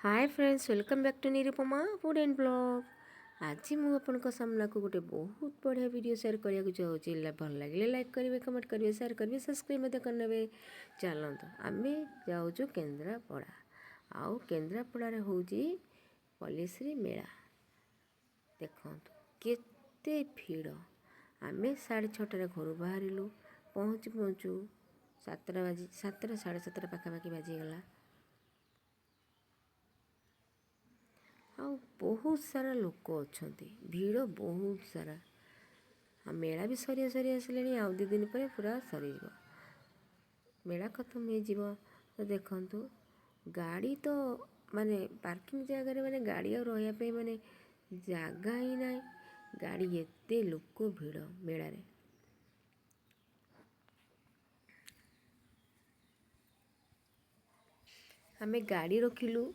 Hi friends, welcome back to Nirupama food and blog. आज मु आपन सामना को गोटे बहुत बढ़िया वीडियो शेयर करने चाहूँगी। भल लगे लाइक करेंगे, कमेंट करेंगे, शेयर करेंगे, सब्सक्राइब करने। चलते आम जाऊँ केन्द्रापड़ा। आउ केन्द्रापड़ा हूँ पल्लीश्री मेला। देखो केते भीड़। आम 6:30 घर बाहर पहुँचु पहुँचु 7टा बाजी 7टा 7:30 पाखापाखि बाजीगला। बहुत सारा लोक अच्छा, भीड़ बहुत सारा। मेला भी सरिया सरिया आसिले। आउ 2 दिन पर पूरा सरी मेला खत्म हो। तो देखु गाड़ी तो माने पार्किंग जगह माने गाड़ी और रही माने जगह ही ना। गाड़ी एते लोक भीड़ मेला रे। आमे गाड़ी रखिलु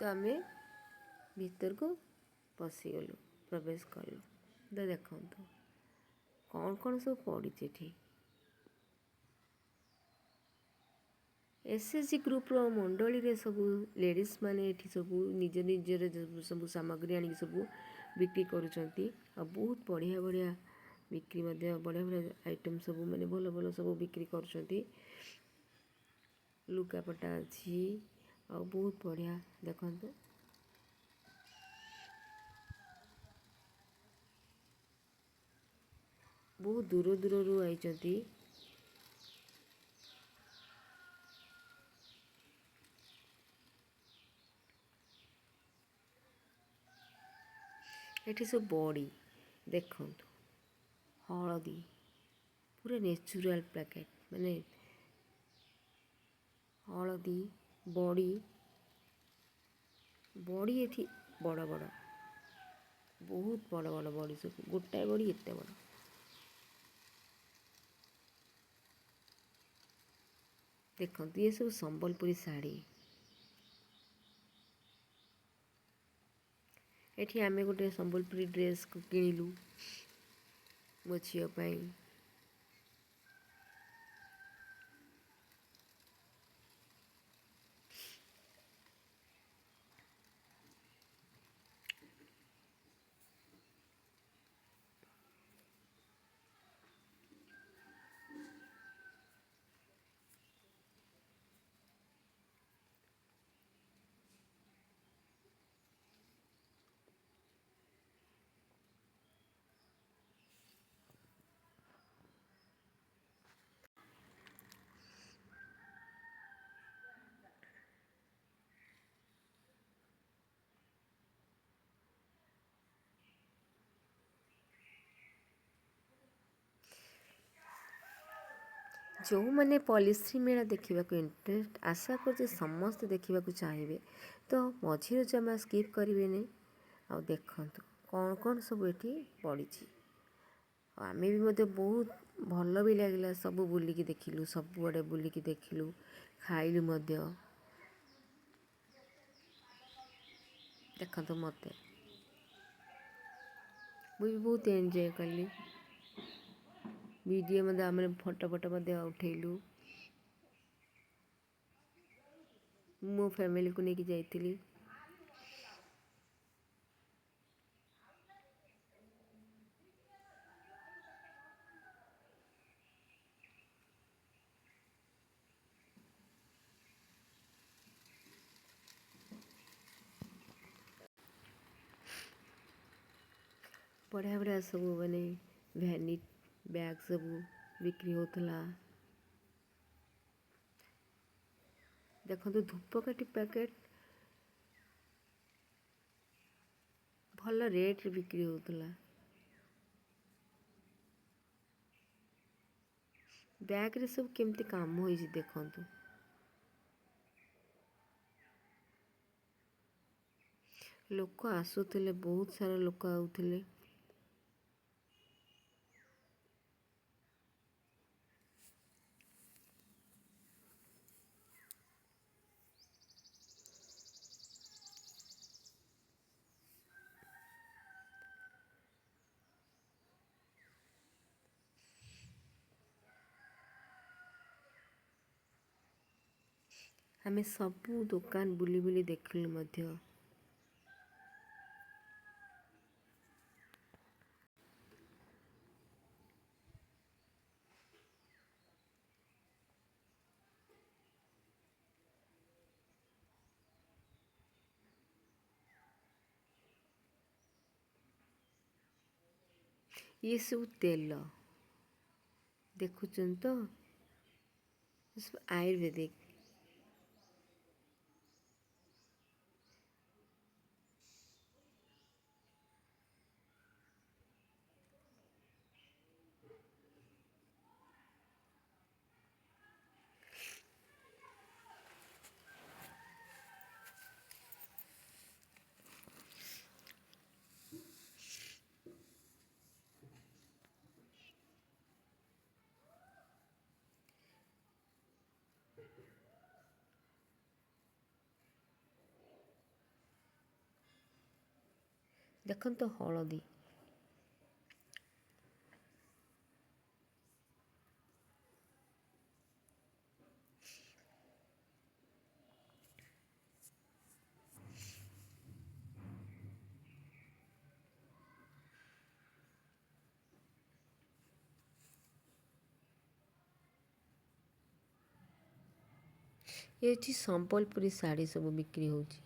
तो आमे भीतर को पशिगलु, प्रवेश कलु। तो देखु कौन कौन सब पड़ी। एसएसजी ग्रुप रो मंडली रे सब लेडीज माने एठी सब निज निजर सब सामग्री आनी सब बिक्री करूछंती। आ बहुत बढ़िया बढ़िया बिक्री बढ़िया बढ़िया आइटम सब माने भल भल सब बिक्री करूछंती। लुगापटा अच्छी आ बहुत बढ़िया। देखंतु बहुत दूर दूर आइचंती। एठी सब बड़ी देखंतु हलदी पूरा नेचुरल पैकेट माने हलदी बड़ी बड़ी एठी बड़ बड़ बहुत बड़ बड़ बड़ी सब गोटाए बड़ी एते बड़। देखंतु ये सब संबलपुरी साड़ी। एठी आमे गोटे संबलपुरी ड्रेस को किनिलु मो झियो पाई। जो मैंने पॉलिश्री मेला देखा इंटरेस्ट आशा कर समस्त देखा चाहिए तो मझे जमा स्किप करेंगे। आ देखु कौन कौन सब ये पड़ी। आम भी बहुत भल भी लगे सब बुलिकी देखिलु, सब आड़े बुलिकी देखिलु, खाइलु। देखो मत मुझे बहुत एंजॉय कली। वीडियो आम फोटो फोटो उठेलु। मो फैमिली को लेके जाइली। बढ़िया बढ़िया सब माने भैनी बैग सब बिक्री होता। देखो धूपकाठी पैकेट भल रेट बिक्री होता। बैग रे सब केमती काम हो देखु। लोक आसुले, बहुत सारा लोक आउले। आमे सबू दुकान बुली बुली देखिलु मध्य। ये सब तेल देखुचन तो सब आयुर्वेदिक। देखन तो हलदी ये संबलपुरी साड़ी सब बिक्री होची।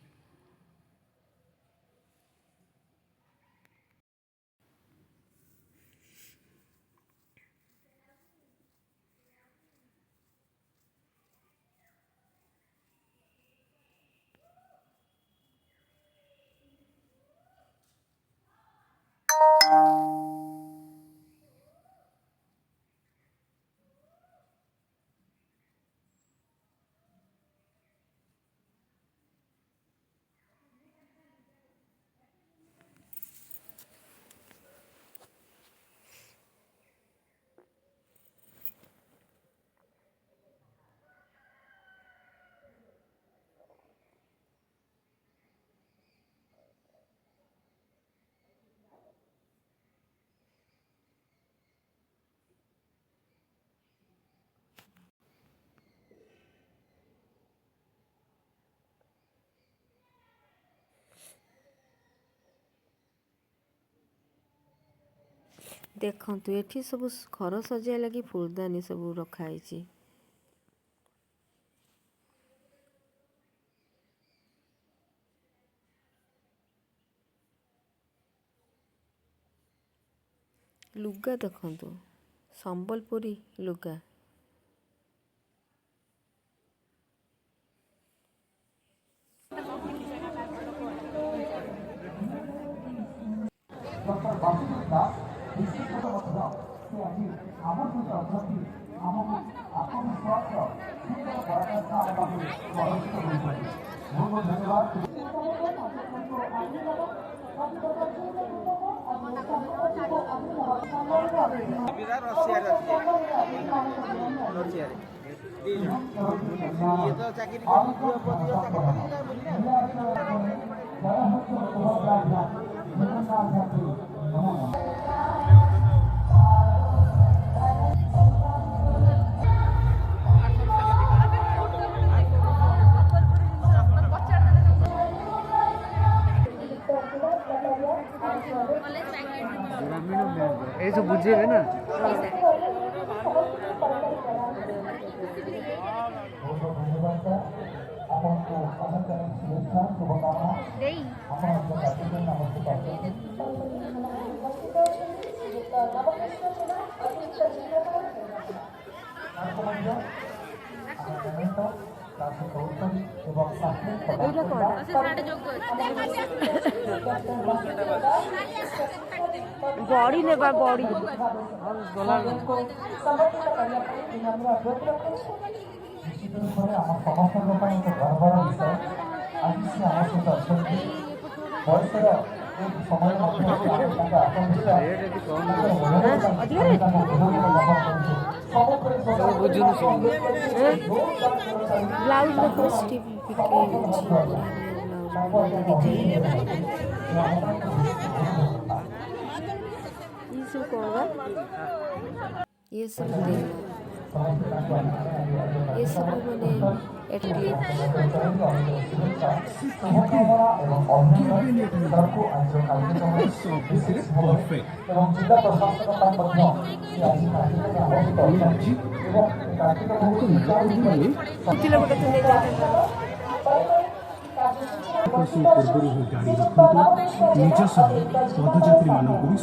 देखंतु एठी सब घर सजाय लगी फूलदानी सब रखाई। लुगा देखंतु संबलपुरी लुगा। ऐसे बुझे ना बड़ी नेबा बड़ी ब्लाउज ये सब मैंने ଏଠି ସବୁଥିରେ ପରଫେକ୍ଟ ପୁଣି ଆଜି ତାଙ୍କ ନାଁ କହିଲେ ଥିଲେ ଗୋଟେ ତୁ ନେଇଯାଇଥାନ୍ତା। ଆକର୍ଷଣ ପୂର୍ବରୁ ହିଁ ଗାଡ଼ି ରଖନ୍ତୁ ନିଜ ସହ ପଦଯାତ୍ରୀମାନଙ୍କୁ ବି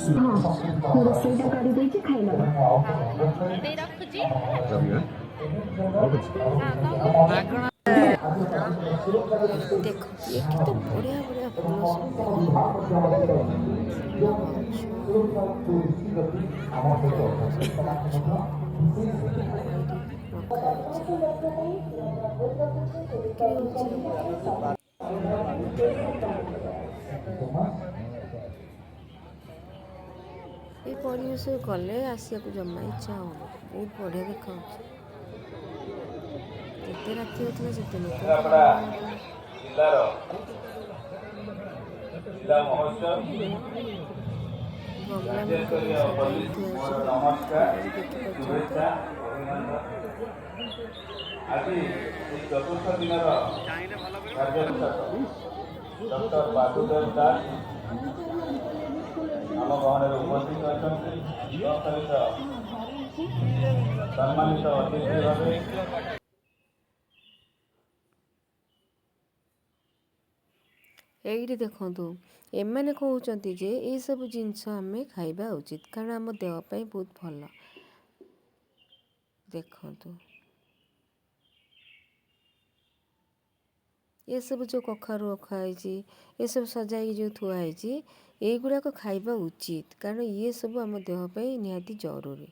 ମୁଁ ରୋଷେଇଟା କରିଦେଇଛି ଖାଇନେବ। ଦେଖନ୍ତୁ ଏଠି ତ ବଢ଼ିଆ ବଢ଼ିଆ ଫୁଲ ସବୁ ଦେଖନ୍ତୁ। ଫୁଲ ଗଛ ବଢ଼ିଆ ସବୁ ଗଛ ଏଇଠି ରଖାଯାଇଛି ବିକ୍ରି ହେଉଛି। ଏଇ ପରିବେଶ ଗଲେ ଆସିବାକୁ ଜମା ଇଚ୍ଛା ହେଉନି। ବହୁତ ବଢ଼ିଆ ଦେଖାଉଛି। ଯେତେ ରାତି ହେଉଥିଲା ସେତେ ଲୋକ କେନ୍ଦ୍ରାପଡ଼ା ଜିଲ୍ଲାର ଜିଲ୍ଲା ମହୋତ୍ସବ ଗମଲା ମାନଙ୍କରେ ରାଜ୍ୟସ୍ତରୀୟ ସଜାଇ ପଲ୍ଲୀ ଥୁଆ ମୋର ହେଇଛି ନମସ୍କାର ଆପଣ ବି ଦେଖିପାରୁଛନ୍ତି। ଶୁଭେଚ୍ଛା ଅଭିନନ୍ଦନ। ଆଜି ଏହି ଚତୁର୍ଥ ଦିନର କାର୍ଯ୍ୟକ୍ରମ ଡକ୍ଟର ବାସୁଦେବ ଦାସ ଆମ ଗହଣରେ ଉପସ୍ଥିତ ଅଛନ୍ତି। ସହିତ ସମ୍ମାନିତ ଅତିଥି ଭାବେ ଏଇଠି ଦେଖନ୍ତୁ ଏମାନେ କହୁଛନ୍ତି ଯେ ଏଇସବୁ ଜିନିଷ ଆମେ ଖାଇବା ଉଚିତ କାରଣ ଆମ ଦେହ ପାଇଁ ବହୁତ ଭଲ। ଦେଖନ୍ତୁ ଏସବୁ ଯେଉଁ କଖାରୁ ରଖା ହେଇଛି ଏସବୁ ସଜାଇକି ଯେଉଁ ଥୁଆ ହେଇଛି ଏଇଗୁଡ଼ାକ ଖାଇବା ଉଚିତ କାରଣ ଇଏ ସବୁ ଆମ ଦେହ ପାଇଁ ନିହାତି ଜରୁରୀ।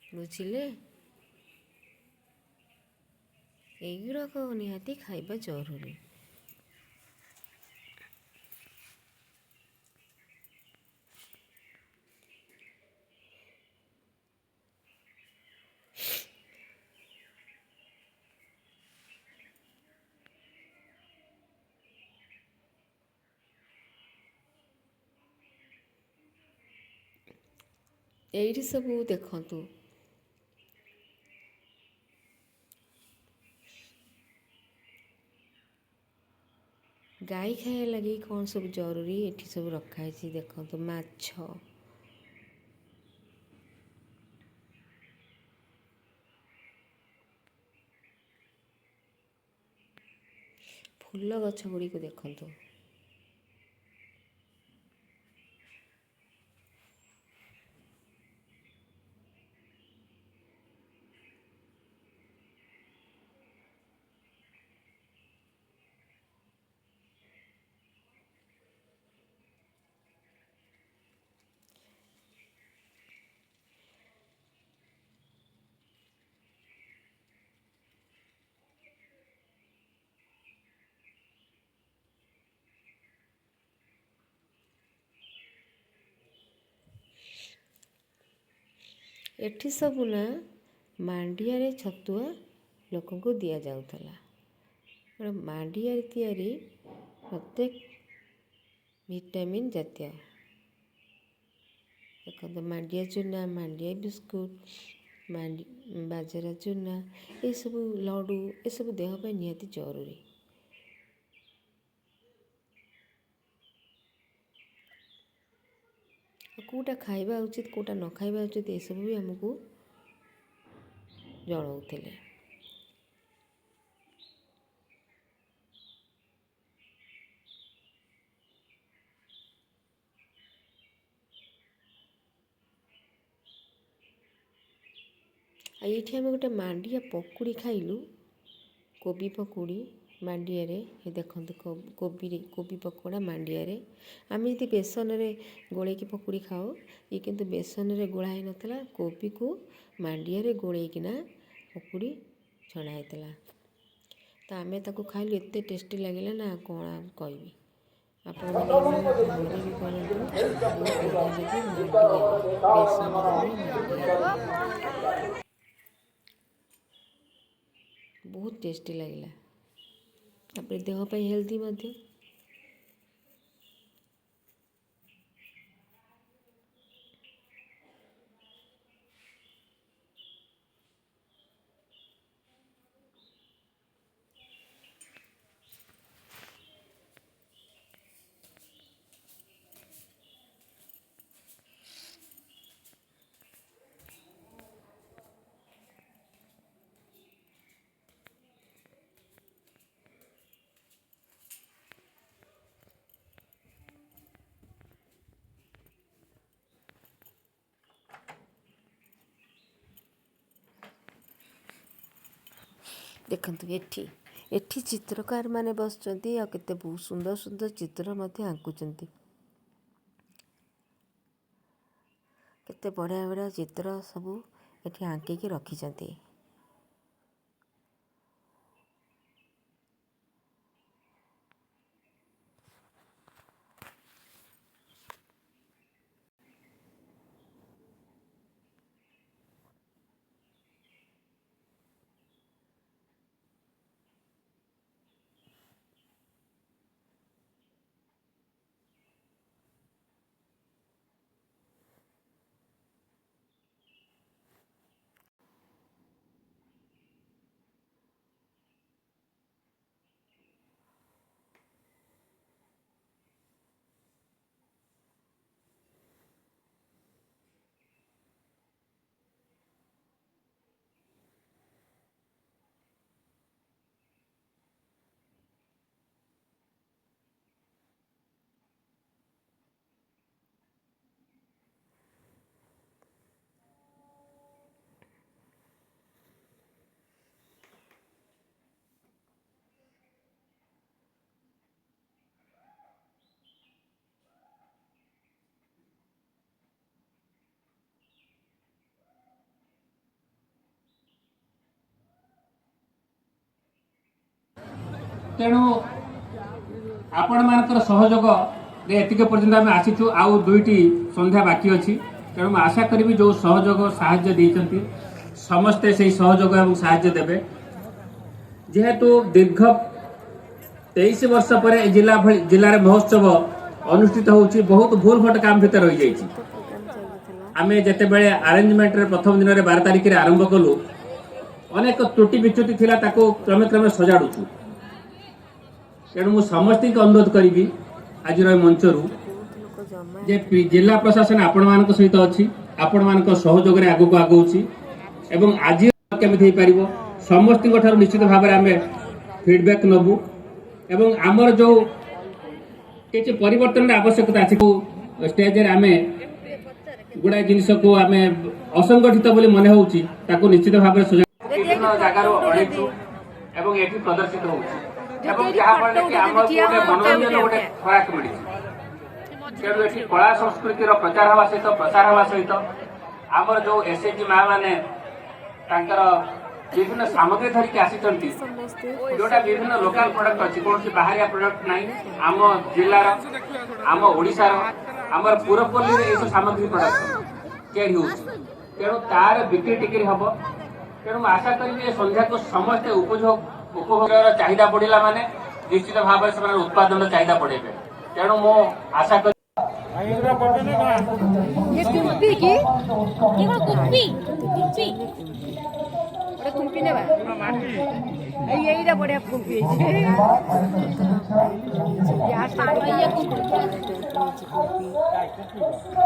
ବୁଝିଲେ ଏଇଗୁଡ଼ାକ ନିହାତି ଖାଇବା ଜରୁରୀ। ଏଇଠି ସବୁ ଦେଖନ୍ତୁ ଗାଈ ଖାଇବା ଲାଗି କ'ଣ ସବୁ ଜରୁରୀ ଏଠି ସବୁ ରଖା ହେଇଛି। ଦେଖନ୍ତୁ ମାଛ ଫୁଲ ଗଛ ଗୁଡ଼ିକୁ ଦେଖନ୍ତୁ। ଏଠି ସବୁ ନା ମାଣ୍ଡିଆରେ ଛତୁଆ ଲୋକଙ୍କୁ ଦିଆଯାଉଥିଲା। ମାଣ୍ଡିଆରେ ତିଆରି ପ୍ରତ୍ୟେକ ଭିଟାମିନ୍ ଜାତୀୟ ଦେଖନ୍ତୁ ମାଣ୍ଡିଆ ଚୂନା ମାଣ୍ଡିଆ ବିସ୍କୁଟ ବାଜରା ଚୂନା ଏସବୁ ଲଡ଼ୁ ଏସବୁ ଦେହ ପାଇଁ ନିହାତି ଜରୁରୀ। କେଉଁଟା ଖାଇବା ଉଚିତ କେଉଁଟା ନ ଖାଇବା ଉଚିତ ଏସବୁ ବି ଆମକୁ ଜଣାଉଥିଲେ। ଆଉ ଏଇଠି ଆମେ ଗୋଟେ ମାଣ୍ଡିଆ ପକୁଡ଼ି ଖାଇଲୁ। କୋବି ପକୁଡ଼ି ମାଣ୍ଡିଆରେ ଦେଖନ୍ତୁ କୋବି ପକୋଡ଼ା ମାଣ୍ଡିଆରେ ଆମେ ଯଦି ବେସନରେ ଗୋଳେଇକି ପକୁଡ଼ି ଖାଉ ଇଏ କିନ୍ତୁ ବେସନରେ ଗୋଳା ହେଇନଥିଲା କୋବିକୁ ମାଣ୍ଡିଆରେ ଗୋଳେଇକିନା ପକୁଡ଼ି ଛଣା ହେଇଥିଲା। ତ ଆମେ ତାକୁ ଖାଇଲୁ ଏତେ ଟେଷ୍ଟି ଲାଗିଲା ନା କ'ଣ କହିବି। ଆପଣମାନେ ଘରେ ବି କରନ୍ତୁ। ବହୁତ ଟେଷ୍ଟି ଲାଗିଲା, ତାପରେ ଦେହ ପାଇଁ ହେଲ୍ଦି ମଧ୍ୟ। ଦେଖନ୍ତୁ ଏଠି ଚିତ୍ରକାରମାନେ ବସିଛନ୍ତି ଆଉ କେତେ ବହୁତ ସୁନ୍ଦର ସୁନ୍ଦର ଚିତ୍ର ମଧ୍ୟ ଆଙ୍କୁଛନ୍ତି। କେତେ ବଢ଼ିଆ ବଢ଼ିଆ ଚିତ୍ର ସବୁ ଏଠି ଆଙ୍କିକି ରଖିଛନ୍ତି। ତେଣୁ ଆପଣମାନଙ୍କର ସହଯୋଗରେ ଏତିକି ପର୍ଯ୍ୟନ୍ତ ଆମେ ଆସିଛୁ। ଆଉ 2ଟି ସନ୍ଧ୍ୟା ବାକି ଅଛି। ତେଣୁ ମୁଁ ଆଶା କରିବି ଯେଉଁ ସହଯୋଗ ସାହାଯ୍ୟ ଦେଇଛନ୍ତି ସମସ୍ତେ ସେହି ସହଯୋଗ ଏବଂ ସାହାଯ୍ୟ ଦେବେ। ଯେହେତୁ ଦୀର୍ଘ 23 ବର୍ଷ ପରେ ଜିଲ୍ଲାରେ ମହୋତ୍ସବ ଅନୁଷ୍ଠିତ ହେଉଛି, ବହୁତ ଭୁଲ ଭଟ କାମ ଭିତରେ ରହିଯାଇଛି। ଆମେ ଯେତେବେଳେ ଆରେଞ୍ଜମେଣ୍ଟରେ ପ୍ରଥମ ଦିନରେ 12 ତାରିଖରେ ଆରମ୍ଭ କଲୁ, ଅନେକ ତ୍ରୁଟି ବିଚ୍ୟୁତି ଥିଲା, ତାକୁ କ୍ରମେ କ୍ରମେ ସଜାଡ଼ୁଛୁ। ତେଣୁ ମୁଁ ସମସ୍ତଙ୍କୁ ଅନୁରୋଧ କରିବି ଆଜିର ଏ ମଞ୍ଚରୁ ଯେ ଜିଲ୍ଲା ପ୍ରଶାସନ ଆପଣମାନଙ୍କ ସହିତ ଅଛି, ଆପଣମାନଙ୍କ ସହଯୋଗରେ ଆଗକୁ ଆଗଉଛି ଏବଂ ଆଜି କେମିତି ହେଇପାରିବ ସମସ୍ତଙ୍କ ଠାରୁ ନିଶ୍ଚିତ ଭାବରେ ଆମେ ଫିଡବ୍ୟାକ୍ ନେବୁ ଏବଂ ଆମର ଯେଉଁ କିଛି ପରିବର୍ତ୍ତନର ଆବଶ୍ୟକତା ଅଛି, ଷ୍ଟେଜରେ ଆମେ ଗୁଡ଼ାଏ ଜିନିଷକୁ ଆମେ ଅସଂଗଠିତ ବୋଲି ମନେ ହେଉଛି, ତାକୁ ନିଶ୍ଚିତ ଭାବରେ ବିଭିନ୍ନ ଜାଗାରୁ ଅଣେଇଛୁ ଏବଂ ଏଠି ପ୍ରଦର୍ଶିତ ହେଉଛି ଏବଂ ଯାହାଫଳରେ କି ଆମକୁ ଗୋଟେ ମନୋରଞ୍ଜନ ଗୋଟେ ଖୋରାକ ମିଳିଛି। ତେଣୁ ଏଠି କଳା ସଂସ୍କୃତିର ପ୍ରଚାର ହେବା ସହିତ ପ୍ରସାର ହେବା ସହିତ ଆମର ଯେଉଁ ଏସ୍ଏଚ୍ଜି ମା ମାନେ ତାଙ୍କର ବିଭିନ୍ନ ସାମଗ୍ରୀ ଧରିକି ଆସିଛନ୍ତି, ଯୋଉଟା ବିଭିନ୍ନ ଲୋକାଲ ପ୍ରଡକ୍ଟ ଅଛି, କୌଣସି ବାହାରିଆ ପ୍ରଡକ୍ଟ ନାହିଁ। ଆମ ଜିଲ୍ଲାର, ଆମ ଓଡ଼ିଶାର, ଆମର ପୁରପଲ୍ଲୀରେ ଏସବୁ ସାମଗ୍ରୀ ପ୍ରଡକ୍ଟ ତିଆରି ହେଉଛି। ତେଣୁ ତାର ବିକ୍ରି ଟିକିରି ହବ। ତେଣୁ ମୁଁ ଆଶା କରିବି ଏ ସନ୍ଧ୍ୟାକୁ ସମସ୍ତେ ଉପଭୋଗର ଚାହିଦା ବଢ଼ିଲା ମାନେ ନିଶ୍ଚିତ ଭାବରେ ସେମାନେ ଉତ୍ପାଦନର ଚାହିଦା ବଢ଼େଇବେ। ତେଣୁ ମୁଁ ଆଶା କରି କୁମ୍ପି ନେବା ଏଇଟା ବଢିଆ କୁମ୍ପି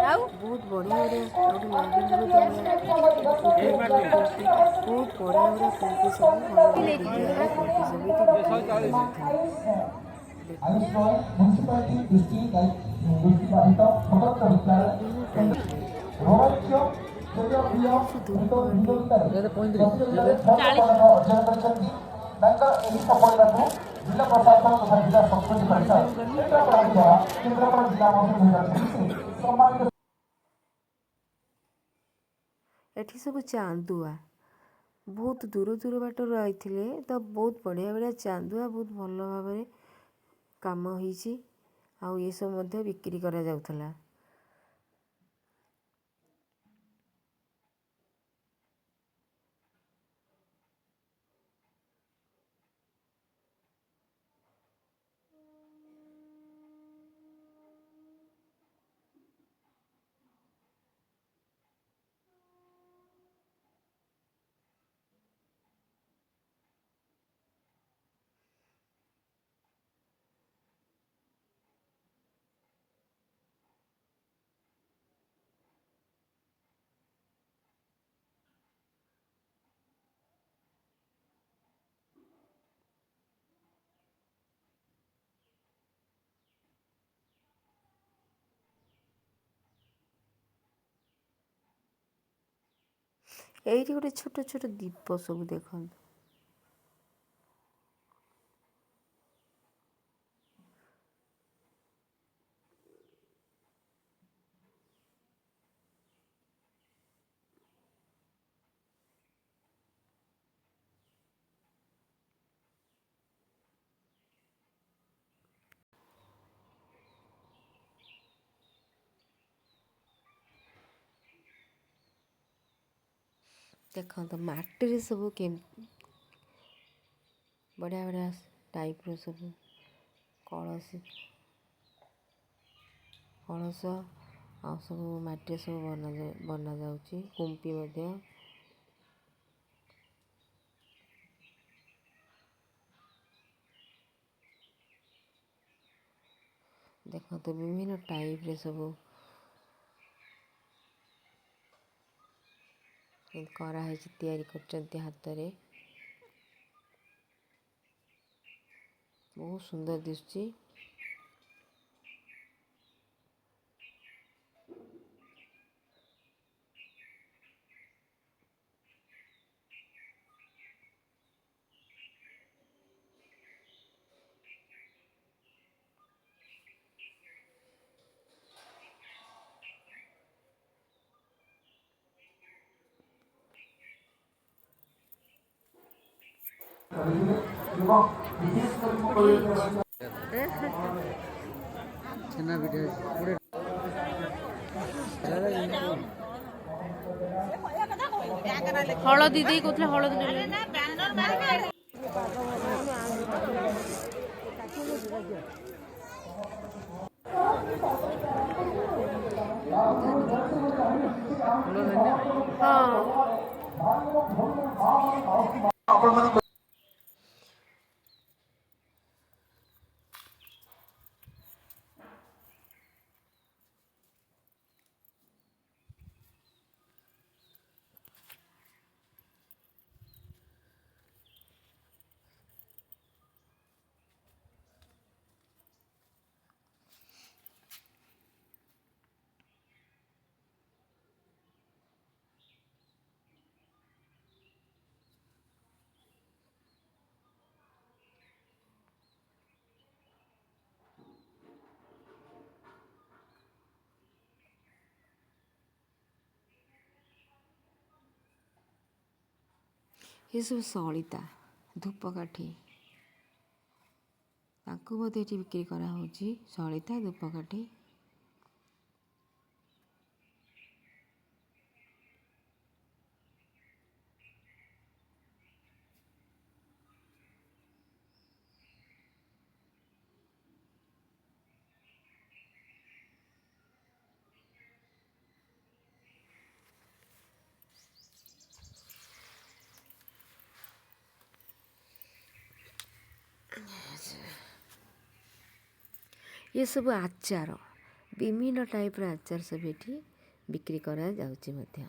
ଆଉ ବହୁତ ବଢିଆ ବହୁତ ବଢିଆ କୁମ୍ପି ସବୁ ଏଠି ସବୁ ଚାନ୍ଦୁଆ ବହୁତ ଦୂର ବାଟରୁ ଆଇଥିଲେ ତ ବହୁତ ବଢ଼ିଆ ଚାନ୍ଦୁଆ ବହୁତ ଭଲ ଭାବରେ କାମ ହେଇଛି। ଆଉ ଏସବୁ ମଧ୍ୟ ବିକ୍ରି କରାଯାଉଥିଲା। ଏଇଠି ଗୋଟେ ଛୋଟ ଛୋଟ ଦୀପ ସବୁ ଦେଖନ୍ତୁ। ଦେଖନ୍ତୁ ମାଟିରେ ସବୁ ବଢ଼ିଆ ବଢ଼ିଆ ଟାଇପ୍ର ସବୁ କଳସ ଆଉ ସବୁ ମାଟିରେ ସବୁ ବନାଯାଉଛି। କୁମ୍ପି ମଧ୍ୟ ଦେଖନ୍ତୁ ବିଭିନ୍ନ ଟାଇପ୍ରେ ସବୁ କରାହେଇଛି, ତିଆରି କରିଛନ୍ତି ହାତରେ। ବହୁତ ସୁନ୍ଦର ଦିଶୁଛି। ଛେନା ପିଠା ଅଛି ହଳଦୀ ଦେଇ କହୁଥିଲେ ହଳଦୀ ଦେଲେ ଏସବୁ ସଳିତା ଧୂପକାଠି ତାଙ୍କୁ ମଧ୍ୟ ଏଠି ବିକ୍ରି କରାହେଉଛି। ସଳିତା ଧୂପକାଠି ଏସବୁ ଆଚାର ବିଭିନ୍ନ ଟାଇପ୍ର ଆଚାର ସବୁ ଏଠି ବିକ୍ରି କରାଯାଉଛି ମଧ୍ୟ।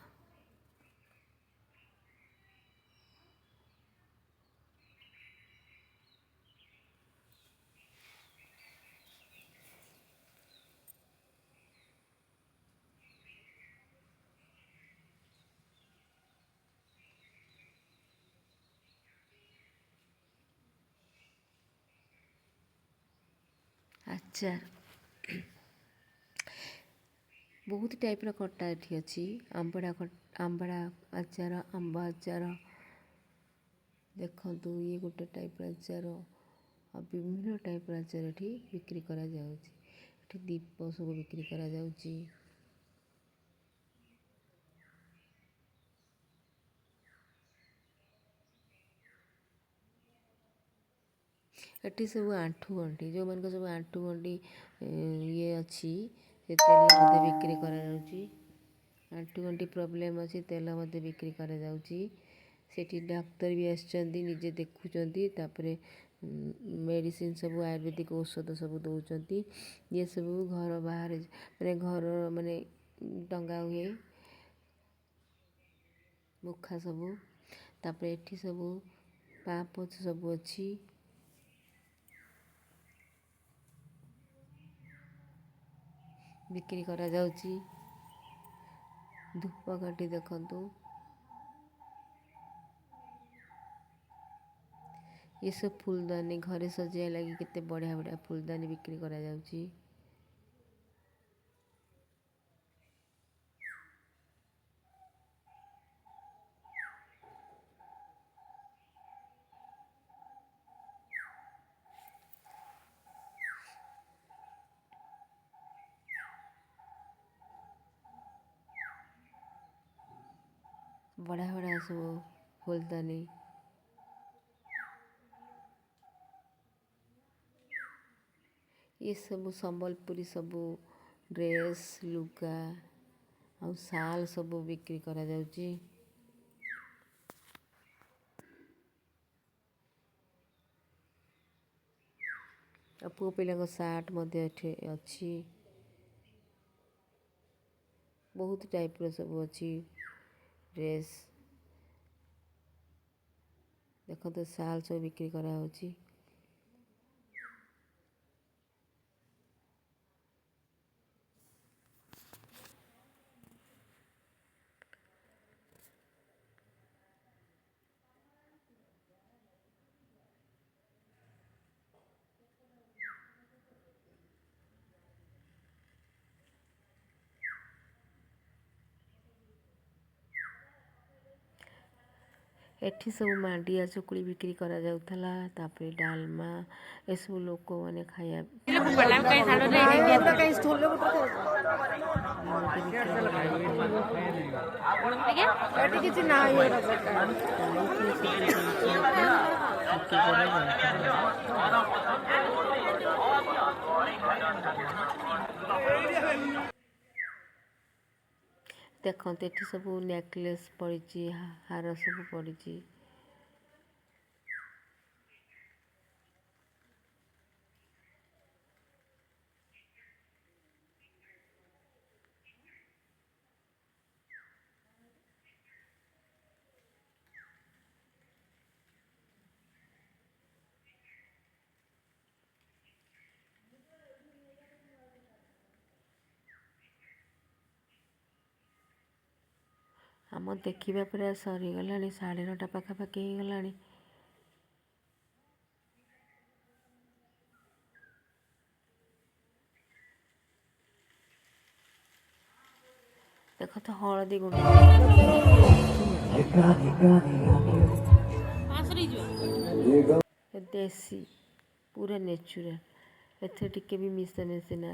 ଆଚାର ବହୁତ ଟାଇପ୍ର ଖଟା ଏଠି ଅଛି। ଆମ୍ବଡ଼ା ଆଚାର, ଆମ୍ବ ଆଚାର ଦେଖନ୍ତୁ, ଇଏ ଗୋଟେ ଟାଇପ୍ର ଆଚାର ଆଉ ବିଭିନ୍ନ ଟାଇପ୍ର ଆଚାର ଏଠି ବିକ୍ରି କରାଯାଉଛି। ଏଠି ଦୀପ ସବୁ ବିକ୍ରି କରାଯାଉଛି। ଏଠି ସବୁ ଆଣ୍ଠୁଗଣ୍ଠି ଯେଉଁମାନଙ୍କ ସବୁ ଆଣ୍ଠୁଗଣ୍ଠି ଇଏ ଅଛି ସେ ତେଲ ମଧ୍ୟ ବିକ୍ରି କରାଯାଉଛି। ଆଣ୍ଠୁଗଣ୍ଠି ପ୍ରୋବ୍ଲେମ୍ ଅଛି ତେଲ ମଧ୍ୟ ବିକ୍ରି କରାଯାଉଛି। ସେଠି ଡାକ୍ତର ବି ଆସିଛନ୍ତି ନିଜେ ଦେଖୁଛନ୍ତି। ତାପରେ ମେଡ଼ିସିନ ସବୁ ଆୟୁର୍ବେଦିକ ଔଷଧ ସବୁ ଦେଉଛନ୍ତି। ଇଏ ସବୁ ଘର ବାହାରେ ଘର ଟଙ୍ଗା ହୁଏ ମୁଖା ସବୁ। ତାପରେ ଏଠି ସବୁ ପାପୋଛ ସବୁ ଅଛି। ବିକ୍ରି କରାଯାଉଛି। ଧୂପକାଠି ଦେଖନ୍ତୁ। ଏସବୁ ଫୁଲଦାନୀ ଘରେ ସଜେଇବା ଲାଗି କେତେ ବଢ଼ିଆ ବଢ଼ିଆ ଫୁଲଦାନୀ ବିକ୍ରି କରାଯାଉଛି। ବଢ଼ିଆ ବଢ଼ିଆ ସବୁ ଫୁଲଦାନୀ। ये सब संबलपुरी सब ड्रेस लुगा आ शाल सब बिक्री करा जाउची। पुओ पिला सार्ट मध्य एठे अच्छी बहुत टाइप रो सब अच्छी ड्रेस देखो तो शाल सब बिक्री करा होची। एठी सब मांडिया चकुली बिक्री करा जाउथला। तापरे डालमा ए सब लोक माने खाया देखते एठी सब नेकलेस पड़ी हार सब पड़ी। आम देखा पूरा सरीगला 9:30 पाखापाखि हो गला। देख तो हलदी गुंड देसी पूरा नेचुरल एथे टिके भी मिसा मिसी ना।